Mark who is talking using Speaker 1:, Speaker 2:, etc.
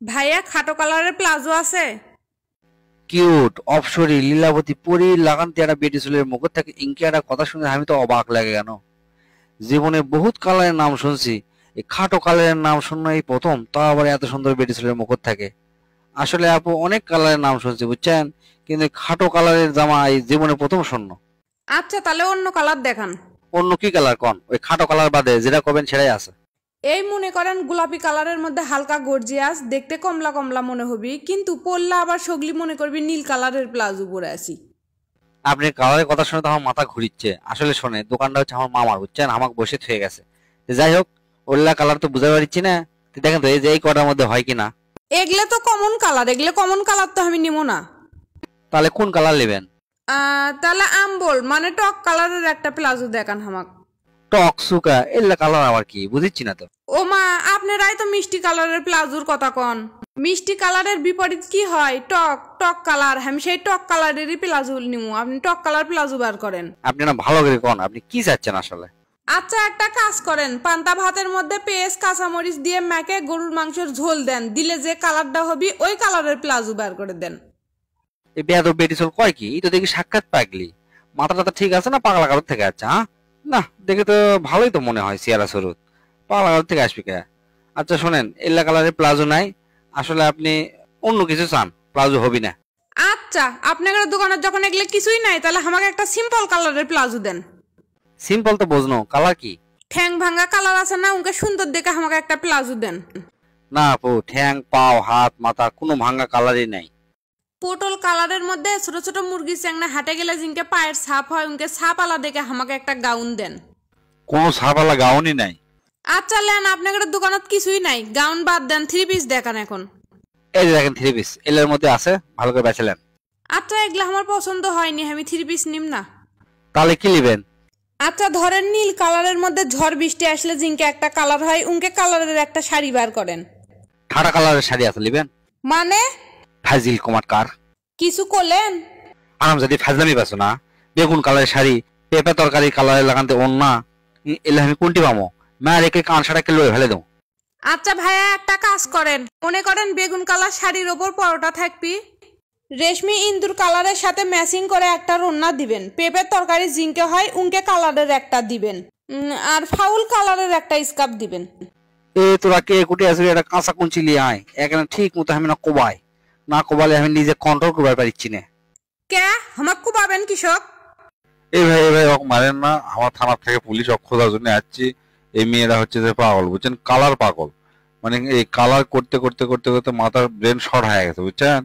Speaker 1: ভাইয়া খাটো কালারের প্লাজো আছে?
Speaker 2: কিউট অপসরি লীলাবতী পরি লাগান্তি একটা বেটি চুলের মুখ থেকে ইনকি একটা কথা শুনে আমি তো অবাক লাগে কেন। জীবনে বহুত কালারের নাম শুনছি, এই খাটো কালারের নাম শুনে এই প্রথম, তাও আবার এত সুন্দর বেটি চুলের মুখ থাকে। আসলে আপু অনেক কালারের নাম শুনছি বুঝছেন, কিন্তু এই খাটো কালারের জামা এই জীবনে প্রথম শূন্য।
Speaker 1: আচ্ছা তাহলে অন্য কালার দেখান।
Speaker 2: অন্য কি কালার কন? ওই খাটো কালার বাদে যেটা কবেন সেটাই আছে।
Speaker 1: এই মনে করেন গোলাপি কালারের মধ্যে হালকা গর্জিয়াস, দেখতে কমলা কমলা মনে হবি, কিন্তু পরলে আবার সগলি মনে করবি নীল কালারের প্লাজো পরে আছি।
Speaker 2: আপনি কালারের কথা শুনে তো আমার মাথা ঘুরিচ্ছে। আসলে শোনে, দোকানটা হচ্ছে আমার মামার বুঝছেন, আমাকে বসে থুয়ে গেছে। যাই হোক, ওল্লা কালার তো বুঝতে পারছি না। দেখেন তো এই যে এই কটার মধ্যে হয় কিনা।
Speaker 1: এগুলো তো কমন কালার, এগুলো কমন কালার তো আমি নিব না।
Speaker 2: তাহলে কোন কালার নেবেন?
Speaker 1: তাহলে আমবল মানে টক কালারের একটা প্লাজো দেখান হামাক।
Speaker 2: টক সুকা এল্লা কালার আবার কি বুঝিচ্ছি না তো।
Speaker 1: ও মা, আপনারাই তো মিষ্টি কালারের প্লাজোর কথা কন। মিষ্টি কালারের বিপরীত কি হয়? টক টক কালার। আমি সেই টক কালারেরই প্লাজো নিমু, আপনি টক কালার প্লাজো বার করেন।
Speaker 2: আপনি না ভালো করে কোন, আপনি কি চাচ্ছেন আসলে?
Speaker 1: আচ্ছা একটা কাজ করেন, পান্তা ভাতের মধ্যে পেঁয়াজ কাঁচামরিচ দিয়ে মেখে গরুর মাংসের ঝোল দেন, দিলে যে কালারটা হবি ওই কালারের প্লাজো বার করে দেন।
Speaker 2: এই বেয়াদব বেটি চল কয় কি? এই তো দেখি সাক্ষাৎ পাগলি। মাথা টাথা ঠিক আছে না পাগলা কারোর থেকে আছে? হ্যাঁ না, দেখে তো ভালোই তো মনে হয় সিয়ারা সরুত। পাগলা কারোর থেকে আসবি কে? আচ্ছা শোনেন, এল্লা কালারের প্লাজো নাই, আসলে আপনি অন্য কিছু চান, প্লাজো হবি না।
Speaker 1: আচ্ছা আপনাদের দোকানে যখন এগুলো কিছুই নাই, তাহলে আমাকে একটা সিম্পল কালারের প্লাজো দেন।
Speaker 2: সিম্পল তো বুঝনো, কালার কি?
Speaker 1: ঠ্যাং ভাঙ্গা কালার আছে না, উনকে সুন্দর দেখে আমাকে একটা প্লাজো দেন।
Speaker 2: না আপু, ঠ্যাং পাও হাত মাথা কোনো ভাঙ্গা কালারই নাই।
Speaker 1: পটল কালারের মধ্যে ছোট ছোট মুরগি চ্যাংনা হাটে গেলে জিনকে পায়ের ছাপ হয়, উনকে ছাপ আলা দেখে আমাকে একটা গাউন দেন।
Speaker 2: কোনো ছাপালা গাউনই নাই।
Speaker 1: আচ্ছা লেন, আপনাদের দোকানত কিছুই নাই, গাউন বাদ দেন, 3 পিস দেখান এখন।
Speaker 2: এই যে দেখেন 3 পিস এলের মধ্যে আছে, ভালো করে বেচলেন।
Speaker 1: আচ্ছা এগুলা আমার পছন্দ হয়নি, আমি 3 পিস নিম না।
Speaker 2: তাহলে কি নেবেন?
Speaker 1: আচ্ছা ধরেন নীল কালারের মধ্যে ঝড় বৃষ্টি আসলে জিনকে একটা কালার হয়, উনকে কালারের একটা শাড়ি বার করেন।
Speaker 2: ঠাড়া কালারের শাড়ি আছে নেবেন?
Speaker 1: মানে
Speaker 2: ফাজিল কুমার কার
Speaker 1: কিছু করলেন?
Speaker 2: আরাম যদি ফাজলামি পাচ্ছ না। বেগুন কালারের শাড়ি, পেঁপে তরকারি কালারের লাগাতে ওন্না, এলে আমি কোনটি পাবো? মা রেখে কান সারাকে লয়ে ফেলে দেবো।
Speaker 1: আচ্ছা ভাইয়া একটা কাজ করেন, মনে করেন বেগুন কালার শাড়ির ওপর পরোটা থাকবি, রেশমি ইন্দুর কালারের সাথে ম্যাচিং করে একটা রান্না দিবেন, পেঁপের তরকারি জিঙ্কে হয় উনকে কালারের একটা দিবেন, আর ফাউল কালারের একটা স্কার্ফ দিবেন।
Speaker 2: এ তোরা কে কুটি আসবি? একটা কাঁচা কুঞ্চি লিয়ে আয়, এখানে ঠিক মতো আমি না কোবাই, না কোবালে আমি নিজে কন্ট্রোল করবার পারছি না।
Speaker 1: কে আমাক কুবাবেন কৃষক?
Speaker 3: এই ভাই ওকে মারেন না, আমার থানার থেকে পুলিশ খোঁজার জন্য আসছি। এই মেয়েরা হচ্ছে যে পাগল বুঝছেন, কালার পাগল। মানে এই কালার করতে করতে করতে করতে মাথার ব্রেন শর্ট হয়ে গেছে বুঝছেন।